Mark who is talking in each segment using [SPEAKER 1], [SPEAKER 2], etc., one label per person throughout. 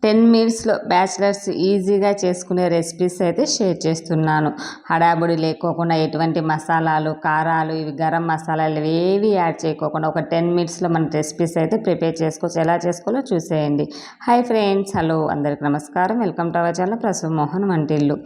[SPEAKER 1] 10 మినిట్స్లో బ్యాచిలర్స్ ఈజీగా చేసుకునే రెసిపీస్ అయితే షేర్ చేస్తున్నాను. హడాబుడి లేకోకుండా ఎటువంటి మసాలాలు, కారాలు, ఇవి గరం మసాలాలు ఏవి యాడ్ చేయకోకుండా ఒక 10 మినిట్స్లో మన రెసిపీస్ అయితే ప్రిపేర్ చేసుకోవచ్చు. ఎలా చేసుకోవాలో చూసేయండి. హాయ్ ఫ్రెండ్స్, హలో అందరికి నమస్కారం. Welcome to our channel Prasav Mohan Vantillu.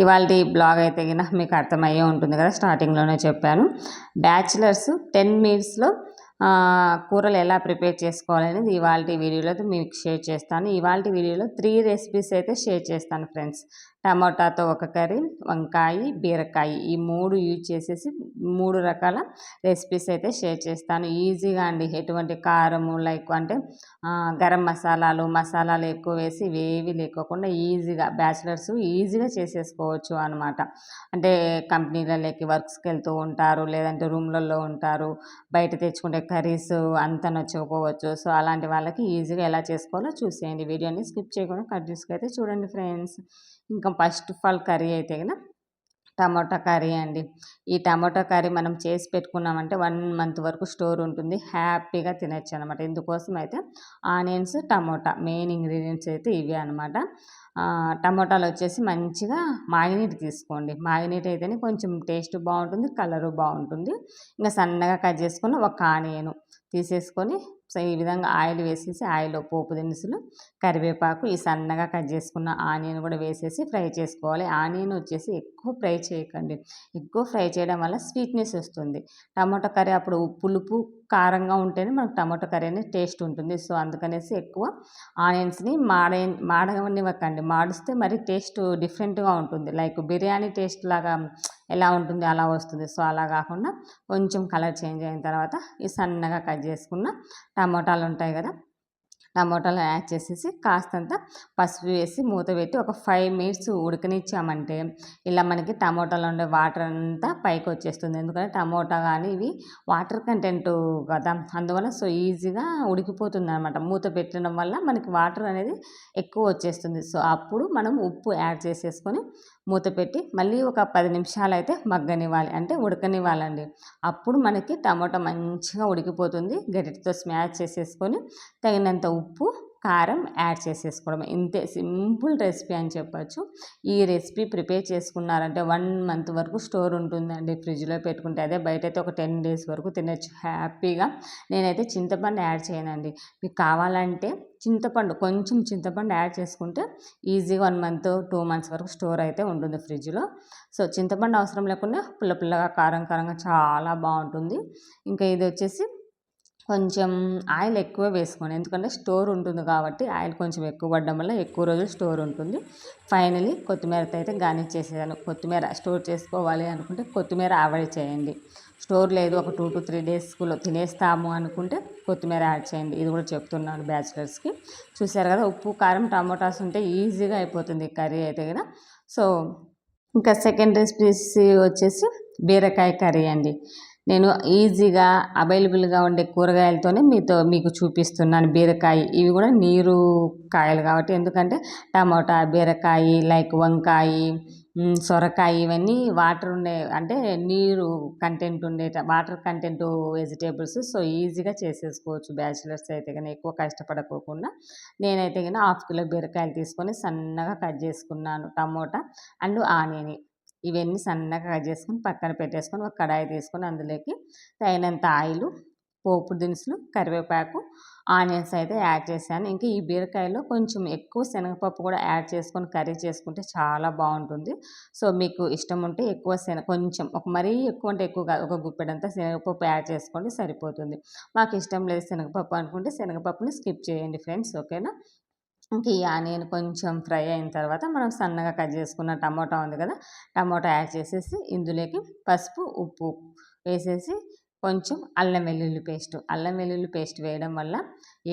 [SPEAKER 1] ఇవాళ బ్లాగ్ అయితే మీకు అర్థమయ్యే ఉంటుంది కదా, స్టార్టింగ్లోనే చెప్పాను. బ్యాచిలర్స్ 10 మినిట్స్లో కూరలు ఎలా ప్రిపేర్ చేసుకోవాలనేది ఇవాళ వీడియోలో మీకు షేర్ చేస్తాను. ఇవాళ వీడియోలో 3 రెసిపీస్ అయితే షేర్ చేస్తాను ఫ్రెండ్స్. టమాటాతో ఒక కర్రీ, వంకాయ, బీరకాయ, ఈ 3 యూజ్ చేసేసి 3 రకాల రెసిపీస్ అయితే షేర్ చేస్తాను. ఈజీగా అండి, ఎటువంటి కారము అంటే గరం మసాలాలు ఎక్కువ వేసి ఇవేవి లేకోకుండా ఈజీగా బ్యాచిలర్స్ ఈజీగా చేసేసుకోవచ్చు అనమాట. అంటే కంపెనీలలోకి వర్క్స్కి వెళ్తూ ఉంటారు, లేదంటే రూమ్లలో ఉంటారు, బయట తెచ్చుకుంటే కర్రీస్ అంత నచ్చకపోవచ్చు. సో అలాంటి వాళ్ళకి ఈజీగా ఎలా చేసుకోవాలో చూసేయండి. వీడియోని స్కిప్ చేయకుండా కంటిన్యూస్గా అయితే చూడండి ఫ్రెండ్స్. ఇంకా ఫస్ట్ ఆఫ్ ఆల్ కర్రీ అయితే కదా టమాటా కర్రీ అండి. ఈ టమాటా కర్రీ మనం చేసి పెట్టుకున్నామంటే 1 మంత్ వరకు స్టోర్ ఉంటుంది, హ్యాపీగా తినచ్చు అనమాట. ఇందుకోసం అయితే ఆనియన్స్, టమాటా మెయిన్ ఇంగ్రీడియంట్స్ అయితే ఇవే అనమాట. టమాటాలు వచ్చేసి మంచిగా మాగినీట్ తీసుకోండి. మాగినీట్ అయితేనే కొంచెం టేస్ట్ బాగుంటుంది, కలరు బాగుంటుంది. ఇంకా సన్నగా కట్ చేసుకుని ఒక ఆనియన్ తీసేసుకొని సో ఈ విధంగా ఆయిల్ వేసేసి, ఆయిల్లో పోపు దినుసులు, కరివేపాకు, ఈ సన్నగా కట్ చేసుకున్న ఆనియన్ కూడా వేసేసి ఫ్రై చేసుకోవాలి. ఆనియన్ వచ్చేసి ఎక్కువ ఫ్రై చేయకండి, ఎక్కువ ఫ్రై చేయడం వల్ల స్వీట్నెస్ వస్తుంది. టమాటా కర్రీ అప్పుడు పులుపు కారంగా ఉంటేనే మనకు టమాటా కర్రీ అనేది టేస్ట్ ఉంటుంది. సో అందుకనేసి ఎక్కువ ఆనియన్స్ని మాడనివ్వకండి. మాడిస్తే మరి టేస్ట్ డిఫరెంట్గా ఉంటుంది, లైక్ బిర్యానీ టేస్ట్ లాగా ఎలా ఉంటుంది అలా వస్తుంది. సో అలా కాకుండా కొంచెం కలర్ చేంజ్ అయిన తర్వాత ఈ సన్నగా కట్ చేసుకున్న టమోటాలు ఉంటాయి కదా, టమోటాలు యాడ్ చేసేసి కాస్తంత పసుపు వేసి మూత పెట్టి ఒక 5 మినిట్స్ ఉడకనిచ్చామంటే ఇలా మనకి టమోటాలో ఉండే వాటర్ అంతా పైకి వచ్చేస్తుంది. ఎందుకంటే టమోటా కానీ ఇవి వాటర్ కంటెంట్ కదా, అందువల్ల సో ఈజీగా ఉడికిపోతుంది అనమాట. మూత పెట్టడం వల్ల మనకి వాటర్ అనేది ఎక్కువ వచ్చేస్తుంది. సో అప్పుడు మనం ఉప్పు యాడ్ చేసేసుకొని మూత పెట్టి మళ్ళీ ఒక 10 నిమిషాలు అయితే మగ్గనివ్వాలి, అంటే ఉడకనివ్వాలండి. అప్పుడు మనకి టమాటా మంచిగా ఉడికిపోతుంది. గరిటెతో స్మాష్ చేసేసుకొని తగినంత ఉప్పు, కారం యాడ్ చేసేసుకోవడం. ఇంతే, సింపుల్ రెసిపీ అని చెప్పచ్చు. ఈ రెసిపీ ప్రిపేర్ చేసుకున్నారంటే 1 మంత్ వరకు స్టోర్ ఉంటుందండి ఫ్రిడ్జ్లో పెట్టుకుంటే. అదే బయట అయితే ఒక 10 డేస్ వరకు తినచ్చు హ్యాపీగా. నేనైతే చింతపండు యాడ్ చేయనండి. మీకు కావాలంటే కొంచెం చింతపండు యాడ్ చేసుకుంటే ఈజీగా 1 మంత్ 2 మంత్స్ వరకు స్టోర్ అయితే ఉంటుంది ఫ్రిడ్జ్లో. సో చింతపండు అవసరం లేకుండా పుల్లగా కారంగా చాలా బాగుంటుంది. ఇంకా ఇది వచ్చేసి కొంచెం ఆయిల్ ఎక్కువ వేసుకోండి, ఎందుకంటే స్టోర్ ఉంటుంది కాబట్టి ఆయిల్ కొంచెం ఎక్కువ పడడం వల్ల ఎక్కువ రోజులు స్టోర్ ఉంటుంది. ఫైనలీ కొత్తిమీరతో అయితే గార్నిష్ చేసేదాను. కొత్తిమీర స్టోర్ చేసుకోవాలి అనుకుంటే కొత్తిమీర అవాయిడ్ చేయండి. స్టోర్ లేదు, ఒక 2 to 3 డేస్లో తినేస్తాము అనుకుంటే కొత్తిమీర యాడ్ చేయండి. ఇది కూడా చెప్తున్నాను బ్యాచిలర్స్కి. చూసారు కదా, ఉప్పు, కారం, టమోటాస్ ఉంటే ఈజీగా అయిపోతుంది కర్రీ అయితే కదా. సో ఇంకా సెకండ్ రెసిపీ వచ్చేసి బీరకాయ కర్రీ అండి. నేను ఈజీగా అవైలబుల్గా ఉండే కూరగాయలతోనే మీకు చూపిస్తున్నాను. బీరకాయ, ఇవి కూడా నీరు కాయలు కాబట్టి, ఎందుకంటే టమాటా, బీరకాయ, లైక్ వంకాయ, సొరకాయ, ఇవన్నీ వాటర్ ఉండే అంటే నీరు కంటెంట్ ఉండే వాటర్ కంటెంట్ వెజిటేబుల్స్. సో ఈజీగా చేసేసుకోవచ్చు బ్యాచిలర్స్ అయితే కానీ, ఎక్కువ కష్టపడకోకుండా. నేనైతే కానీ 1/2 కిలో బీరకాయలు తీసుకొని సన్నగా కట్ చేసుకున్నాను. టమోటా అండ్ ఆనియన్ ఇవన్నీ సన్నగా కట్ చేసుకొని పక్కన పెట్టేసుకొని ఒక కడాయి తీసుకొని అందులోకి తగినంత ఆయిల్, పోపు దినుసులు, కరివేపాకు, ఆనియన్స్ అయితే యాడ్ చేశాను. ఇంకా ఈ బీరకాయలో కొంచెం ఎక్కువ శనగపప్పు కూడా యాడ్ చేసుకొని కర్రీ చేసుకుంటే చాలా బాగుంటుంది. సో మీకు ఇష్టం ఉంటే ఎక్కువ కొంచెం మరీ ఎక్కువ అంటే ఎక్కువ కాదు, ఒక గుప్పెడంతా శనగపప్పు యాడ్ చేసుకోండి సరిపోతుంది. మాకు ఇష్టం లేదు శనగపప్పు అనుకుంటే శనగపప్పుని స్కిప్ చేయండి ఫ్రెండ్స్, ఓకేనా. ఇంకా ఈ ఆనియన్ కొంచెం ఫ్రై అయిన తర్వాత మనం సన్నగా కట్ చేసుకున్న టమోటా ఉంది కదా, టమోటా యాడ్ చేసేసి ఇందులోకి పసుపు, ఉప్పు వేసేసి కొంచెం అల్లం వెల్లుల్లి పేస్ట్ వేయడం వల్ల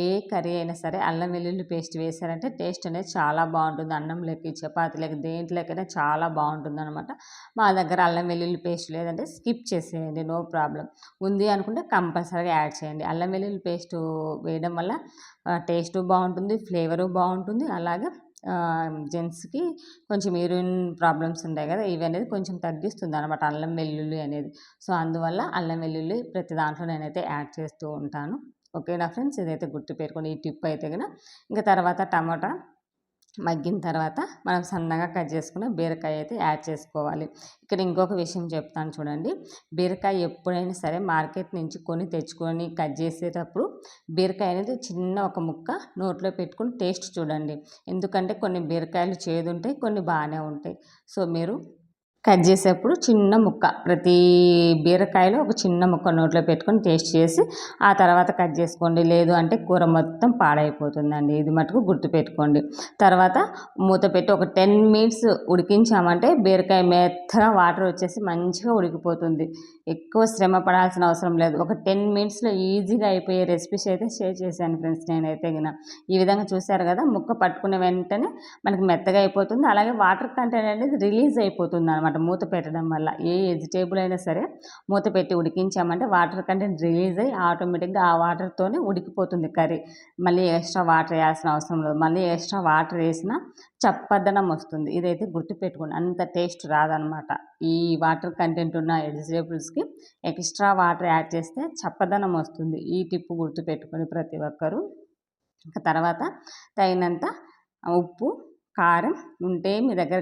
[SPEAKER 1] ఏ కర్రీ అయినా సరే అల్లం వెల్లుల్లి పేస్ట్ వేసారంటే టేస్ట్ అనేది చాలా బాగుంటుంది. అన్నంలోకి, చపాతీలోకి, దేంట్లోకైనా చాలా బాగుంటుంది అనమాట. మా దగ్గర అల్లం వెల్లుల్లి పేస్ట్ లేదంటే స్కిప్ చేసేయండి, నో ప్రాబ్లం. ఉంది అనుకుంటే కంపల్సరీగా యాడ్ చేయండి. అల్లం వెల్లుల్లి పేస్ట్ వేయడం వల్ల టేస్ట్ బాగుంటుంది, ఫ్లేవరు బాగుంటుంది. అలాగే జెంట్స్కి కొంచెం యూరిన్ ప్రాబ్లమ్స్ ఉంటాయి కదా, ఇవి అనేది కొంచెం తగ్గిస్తుంది అనమాట అల్లం వెల్లుల్లి అనేది. సో అందువల్ల అల్లం వెల్లుల్లి ప్రతి దాంట్లో నేనైతే యాడ్ చేస్తూ ఉంటాను. ఓకేనా ఫ్రెండ్స్, ఇదైతే గుర్తుపెట్టుకోండి ఈ టిప్ అయితే కనుక. ఇంకా తర్వాత టమాటా మగ్గిన తర్వాత మనం సన్నగా కట్ చేసుకున్న బీరకాయ అయితే యాడ్ చేసుకోవాలి. ఇక్కడ ఇంకొక విషయం చెప్తాను చూడండి. బీరకాయ ఎప్పుడైనా సరే మార్కెట్ నుంచి తెచ్చుకొని కట్ చేసేటప్పుడు బీరకాయ అనేది చిన్న ఒక ముక్క నోట్లో పెట్టుకొని టేస్ట్ చూడండి. ఎందుకంటే కొన్ని బీరకాయలు చేదు ఉంటాయి, కొన్ని బాగానే ఉంటాయి. సో మీరు కట్ చేసేప్పుడు చిన్న ముక్క ప్రతి బీరకాయలో ఒక చిన్న ముక్క నోట్లో పెట్టుకొని టేస్ట్ చేసి ఆ తర్వాత కట్ చేసుకోండి. లేదు అంటే కూర మొత్తం పాడైపోతుందండి. ఇది మటుకు గుర్తుపెట్టుకోండి. తర్వాత మూత పెట్టి ఒక 10 మినిట్స్ ఉడికించామంటే బీరకాయ మెత్తగా వాటర్ వచ్చేసి మంచిగా ఉడికిపోతుంది. ఎక్కువ శ్రమ పడాల్సిన అవసరం లేదు. ఒక 10 మినిట్స్లో ఈజీగా అయిపోయే రెసిపీస్ అయితే షేర్ చేశాను ఫ్రెండ్స్. నేనైతే ఈ విధంగా చూశారు కదా, ముక్క పట్టుకునే వెంటనే మనకి మెత్తగా అయిపోతుంది. అలాగే వాటర్ కంటెంట్ అనేది రిలీజ్ అయిపోతుంది అనమాట మూత పెట్టడం వల్ల. ఏ వెజిటేబుల్ అయినా సరే మూత పెట్టి ఉడికించామంటే వాటర్ కంటెంట్ రిలీజ్ అయ్యి ఆటోమేటిక్గా ఆ వాటర్తోనే ఉడికిపోతుంది కర్రీ. మళ్ళీ ఎక్స్ట్రా వాటర్ వేయాల్సిన అవసరం లేదు. మళ్ళీ ఎక్స్ట్రా వాటర్ వేసినా చప్పదనం వస్తుంది. ఇదైతే గుర్తుపెట్టుకోండి, అంత టేస్ట్ రాదనమాట. ఈ వాటర్ కంటెంట్ ఉన్న వెజిటేబుల్స్కి ఎక్స్ట్రా వాటర్ యాడ్ చేస్తే చప్పదనం వస్తుంది. ఈ టిప్ గుర్తుపెట్టుకొని ప్రతి ఒక్కరూ. ఇంకా తర్వాత తగినంత ఉప్పు, కారం ఉంటే మీ దగ్గర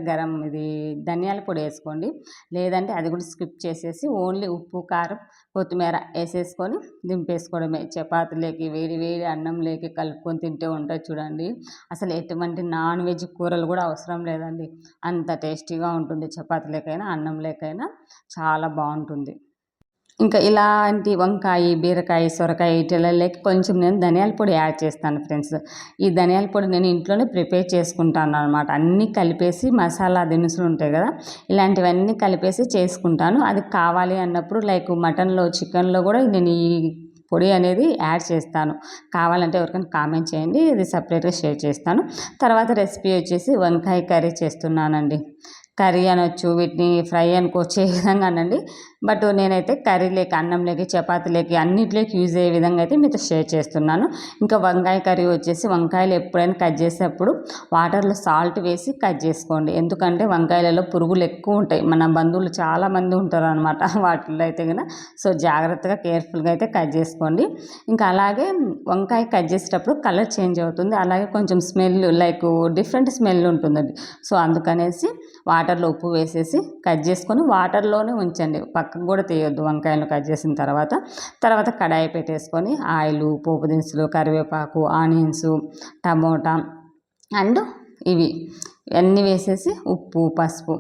[SPEAKER 1] ధనియాల పొడి వేసుకోండి. లేదంటే అది కూడా స్కిప్ చేసేసి ఓన్లీ ఉప్పు, కారం, కొత్తిమీర వేసేసుకొని దింపేసుకోవడమే. చపాతీలోకి వేడి వేడి అన్నంలోకి కలుపుకొని తింటే ఉంటుంది చూడండి. అసలు ఎటువంటి నాన్ వెజ్ కూరలు కూడా అవసరం లేదండి. అంత టేస్టీగా ఉంటుంది. చపాతీలోకైనా అన్నంలోకైనా చాలా బాగుంటుంది. ఇంకా ఇలాంటి వంకాయ, బీరకాయ, సొరకాయ వీటిలలోకి కొంచెం నేను ధనియాల పొడి యాడ్ చేస్తాను ఫ్రెండ్స్. ఈ ధనియాల పొడి నేను ఇంట్లోనే ప్రిపేర్ చేసుకుంటాను అనమాట. అన్నీ కలిపేసి మసాలా దినుసులు ఉంటాయి కదా, ఇలాంటివన్నీ కలిపేసి చేసుకుంటాను. అది కావాలి అన్నప్పుడు లైక్ మటన్లో, చికెన్లో కూడా నేను ఈ పొడి అనేది యాడ్ చేస్తాను. కావాలంటే ఎవరికైనా కామెంట్ చేయండి, ఇది సపరేట్గా షేర్ చేస్తాను. తర్వాత రెసిపీ వచ్చేసి వంకాయ కర్రీ చేస్తున్నానండి. కర్రీ అనొచ్చు, వీటిని ఫ్రై అనుకోవచ్చు, ఏ విధంగా అనండి. బట్ నేనైతే కర్రీలోకి, అన్నంలోకి, చపాతీలోకి అన్నిటిలోకి యూజ్ అయ్యే విధంగా అయితే మీతో షేర్ చేస్తున్నాను. ఇంకా వంకాయ కర్రీ వచ్చేసి వంకాయలు ఎప్పుడైనా కట్ చేసేటప్పుడు వాటర్లో సాల్ట్ వేసి కట్ చేసుకోండి. ఎందుకంటే వంకాయలలో పురుగులు ఎక్కువ ఉంటాయి. మన బంధువులు చాలామంది ఉంటారు అనమాట వాటిల్లో అయితే కనుక. సో జాగ్రత్తగా కేర్ఫుల్గా అయితే కట్ చేసుకోండి. ఇంకా అలాగే వంకాయ కట్ చేసేటప్పుడు కలర్ చేంజ్ అవుతుంది. అలాగే కొంచెం స్మెల్ లైక్ డిఫరెంట్ స్మెల్ ఉంటుందండి. సో అందుకనేసి వాటర్లో ఉప్పు వేసేసి కట్ చేసుకొని వాటర్లోనే ఉంచండి. పక్కకు కూడా తీయొద్దు వంకాయలను కట్ చేసిన తర్వాత కడాయి పెట్టేసుకొని ఆయిల్, పోపు దినుసులు, కరివేపాకు, ఆనియన్స్, టమోటా అండ్ ఇవన్నీ వేసేసి ఉప్పు, పసుపు,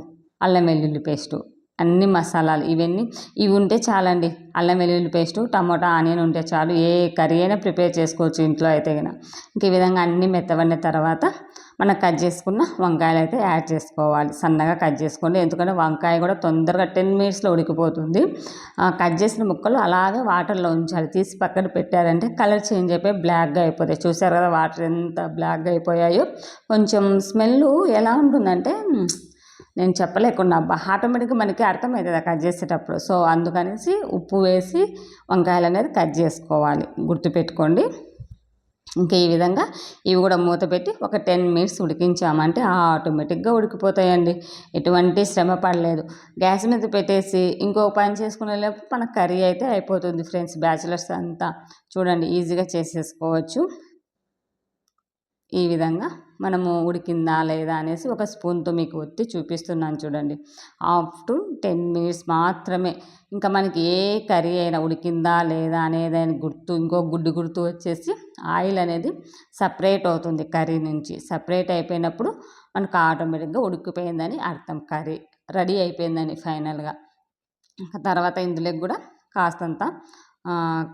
[SPEAKER 1] అల్లం వెల్లుల్లి పేస్టు, అన్ని మసాలాలు ఇవి ఉంటే చాలండి. అల్లం వెల్లుల్లి పేస్టు, టమోటా, ఆనియన్ ఉంటే చాలు. ఏ కర్రీ అయినా ప్రిపేర్ చేసుకోవచ్చు ఇంట్లో అయితే కనుక. ఇంక ఈ విధంగా అన్నీ మెత్తబడిన తర్వాత మనం కట్ చేసుకున్న వంకాయలు అయితే యాడ్ చేసుకోవాలి. సన్నగా కట్ చేసుకోండి. ఎందుకంటే వంకాయ కూడా తొందరగా 10 మినిట్స్లో ఉడికిపోతుంది. కట్ చేసిన ముక్కలు అలాగే వాటర్లో ఉంచాలి. తీసి పక్కన పెట్టారంటే కలర్ చేంజ్ అయిపోయి బ్లాక్గా అయిపోతాయి. చూసారు కదా వాటర్ ఎంత బ్లాక్గా అయిపోయాయో. కొంచెం స్మెల్ ఎలా ఉంటుందంటే నేను చెప్పలేకుండా ఆటోమేటిక్గా మనకి అర్థమవుతుంది కట్ చేసేటప్పుడు. సో అందుకనేసి ఉప్పు వేసి వంకాయలు అనేది కట్ చేసుకోవాలి, గుర్తుపెట్టుకోండి. ఇంకా ఈ విధంగా ఇవి కూడా మూత పెట్టి ఒక 10 మినిట్స్ ఉడికించామంటే ఆటోమేటిక్గా ఉడికిపోతాయండి. ఎటువంటి శ్రమ పడలేదు. గ్యాస్ మీద పెట్టేసి ఇంకో పని చేసుకునే లోపు మన కర్రీ అయితే అయిపోతుంది ఫ్రెండ్స్. బ్యాచిలర్స్ అంతా చూడండి ఈజీగా చేసేసుకోవచ్చు. ఈ విధంగా మనము ఉడికిందా లేదా అనేసి ఒక స్పూన్తో మీకు ఒత్తి చూపిస్తున్నాను చూడండి. ఆఫ్టర్ 10 మినిట్స్ మాత్రమే. ఇంకా మనకి ఏ కర్రీ అయినా ఉడికిందా లేదా అనేది ఇంకో గుర్తు వచ్చేసి ఆయిల్ అనేది సపరేట్ అవుతుంది కర్రీ నుంచి. సపరేట్ అయిపోయినప్పుడు మనకు ఆటోమేటిక్గా ఉడికిపోయిందని అర్థం, కర్రీ రెడీ అయిపోయిందని ఫైనల్గా. తర్వాత ఇందులోకి కూడా కాస్తంత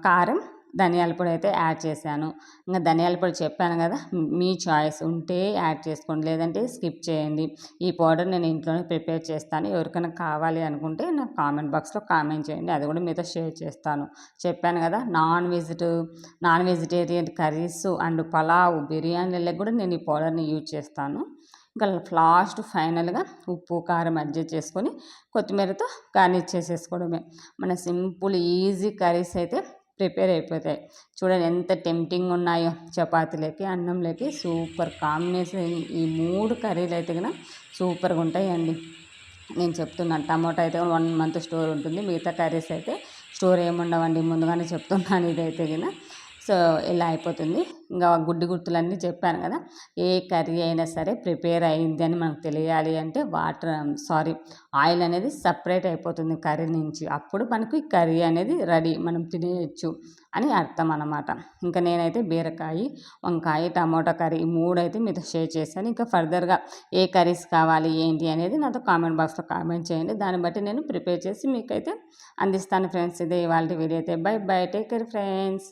[SPEAKER 1] కారం, ధనియాల పొడి అయితే యాడ్ చేశాను. ఇంకా ధనియాల పొడి చెప్పాను కదా, మీ చాయిస్ ఉంటే యాడ్ చేసుకోండి, లేదంటే స్కిప్ చేయండి. ఈ పౌడర్ నేను ఇంట్లోనే ప్రిపేర్ చేస్తాను. ఎవరికైనా కావాలి అనుకుంటే నాకు కామెంట్ బాక్స్లో కామెంట్ చేయండి, అది కూడా మీతో షేర్ చేస్తాను. చెప్పాను కదా, non vegetarian curries and pulao, బిర్యానీలకు కూడా నేను ఈ పౌడర్ని యూజ్ చేస్తాను. ఇంకా లాస్ట్ ఫైనల్గా ఉప్పు, కారం అడ్జస్ట్ చేసుకొని కొత్తిమీరతో గార్నిష్ చేసేసుకోవడమే. మన సింపుల్ ఈజీ కర్రీస్ అయితే ప్రిపేర్ అయిపోతాయి. చూడండి ఎంత టెంప్టింగ్ ఉన్నాయో. చపాతీలోకి, అన్నంలోకి సూపర్ కాంబినేషన్. ఈ 3 కర్రీలు అయితే కనుక సూపర్గా ఉంటాయండి. నేను చెప్తున్నాను, టమాటో అయితే 1 మంత్ స్టోర్ ఉంటుంది. మిగతా కర్రీస్ అయితే స్టోర్ ఏముండవండి, ముందుగానే చెప్తున్నాను ఇదైతే కనుక. సో ఇలా అయిపోతుంది. ఇంకా గుడ్డి గుర్తులన్నీ చెప్పాను కదా. ఏ కర్రీ అయినా సరే ప్రిపేర్ అయింది అని మనకు తెలియాలి అంటే ఆయిల్ అనేది సపరేట్ అయిపోతుంది కర్రీ నుంచి. అప్పుడు మనకు కర్రీ అనేది రెడీ, మనం తినేయచ్చు అని అర్థం అన్నమాట. ఇంకా నేనైతే బీరకాయ, వంకాయ, టమాటా కర్రీ ఈ 3 అయితే మీతో షేర్ చేశాను. ఇంకా ఫర్దర్గా ఏ కర్రీస్ కావాలి ఏంటి అనేది నాతో కామెంట్ బాక్స్లో కామెంట్ చేయండి. దాన్ని బట్టి నేను ప్రిపేర్ చేసి మీకైతే అందిస్తాను ఫ్రెండ్స్. ఇదే ఇవాళ వీడియో అయితే. By by, take care friends.